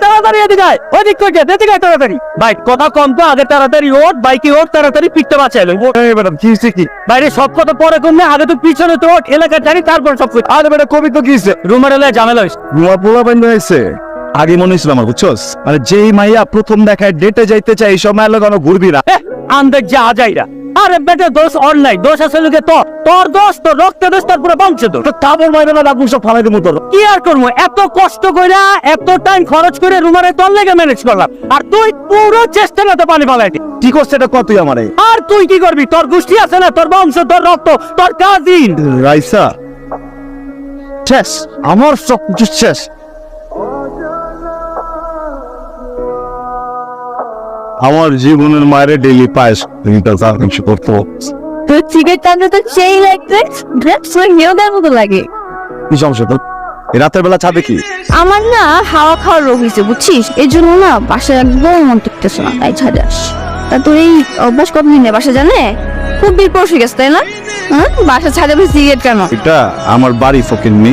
তাড়াতাড়ি এদিকে আয়, ওদিক থেকে এদিকে আয় তাড়াতাড়ি। ভাই কথা কম তো, আগে তাড়াতাড়ি ওঠ, বাইকে ওঠ, তাড়াতাড়ি পিঠটা বাঁচাইলো। ম্যাডাম কি হয়েছে কি? বাইরে সব কথা পরে করলে, আগে তো পিছনে তো ওঠ, এলাকার জানি, তারপর সব কিছু। আরে ম্যাডাম কবি তো কি হয়েছে? রুমার এলাকায় ঝামেলা হয়েছে। রুমা পোলা বাইন হয়েছে। আগে মনে হয়েছিল আমার, বুঝছস, মানে যেই মাইয়া প্রথম দেখায় ডেটে যাইতে চাই এই সময় এলাকা ঘুরবি না। আন্দাজ যা আজাইরা। আরে বেটা দোষ ওর নাই, দোষ আছে লোকে তোর দোষ, তোর রক্তের দোষ, তোর পুরো বংশ দোষ। তারপর মাইরা না আপনি সব ফালাই দেবো তোর। কি আর করবো, এত কষ্ট কইরা এত টাইম খরচ করে রুমারে তোর লেগে ম্যানেজ করলাম, আর তুই পুরো চেষ্টা না তো পানি ফালাইটি। কি করছে এটা কতই আমারে? আর তুই কি করবি? তোর গোষ্ঠী আছে না, তোর বংশ, তোর রক্ত, তোর কাজিন। রাইসা শেষ, আমার সব কিছু শেষ। আমার জীবনের মায়ের ডেইলি পায়েস কিছু করতো। তোর সিগারেট টানতে তো সেই লাগছে, ড্রেস হিরোদের মতো লাগে। কি সমস্যা তোর? এই রাতের বেলা ছাদে কি? আমার না হাওয়া খাওয়ার রোগ হয়েছে বুঝছিস, এই জন্য না বাসায় একদম মন টিকতেছে না, তাই ছাদে আস। তা তোর এই অভ্যাস কতদিন বাসা জানে? খুব বিপদ হয়ে গেছে তাই না? হ্যাঁ, বাসা ছাদে বসে সিগারেট কেন? এটা আমার বাড়ি ফকিন্নি,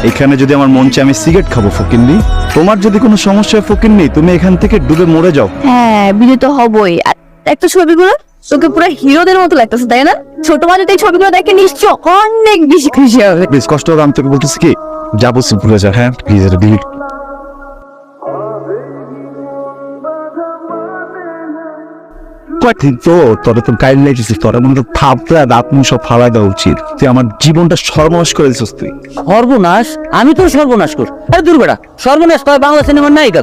এখানে যদি আমার মন চায় আমি সিগারেট খাবো ফকিন্নি। তোমার যদি কোনো সমস্যা হয় ফকিন্নি, তুমি এখান থেকে ডুবে মরে যাও। হ্যাঁ বিয়ে তো হবই। আর একটা ছবিগুলো তোকে পুরো হিরোদের মতো লাগতেছে তাই না? ছোট বাজেতে এই ছবিগুলো দেখে নিশ্চয় অনেক বেশি খুশি হবে। বেশ কষ্ট হবে, আমি তোকে বলতেছি কি যাবো ভুলে যা। হ্যাঁ প্লিজ এটা ডিলিট। কয়েকদিন তো তোরা তো গাইড লাইতেছিস, তোরা মনে তো থাপড়া দাঁত মুখ সব ফালাই দেওয়া উচিত। তুই আমার জীবনটা সর্বনাশ করে দিছিস তুই। সর্বনাশ? আমি তো সর্বনাশ কর। আরে দূর বেটা, সর্বনাশ তো বাংলা সিনেমার নায়িকা।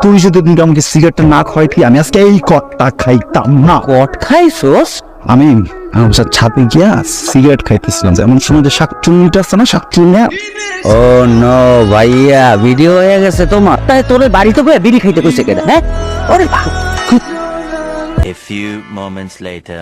তুই যদি আমাকে সিগারেটটা না খাওয়াইতি আমি আজকে এই কটটা খাইতাম না। কট খাইছস? আমি ছাদে গিয়া সিগারেট খাইতেছিলাম, এমন সময় যে শাকচুন্নিটা আছে না, শাকচুন্নি। ও নো ভাইয়া, ভিডিও হয়ে গেছে তোমার। তাই তোর বাড়িতে বয়ে বিড়ি খাইতে কইছে কেন? হ্যাঁ, ওরে A few moments later.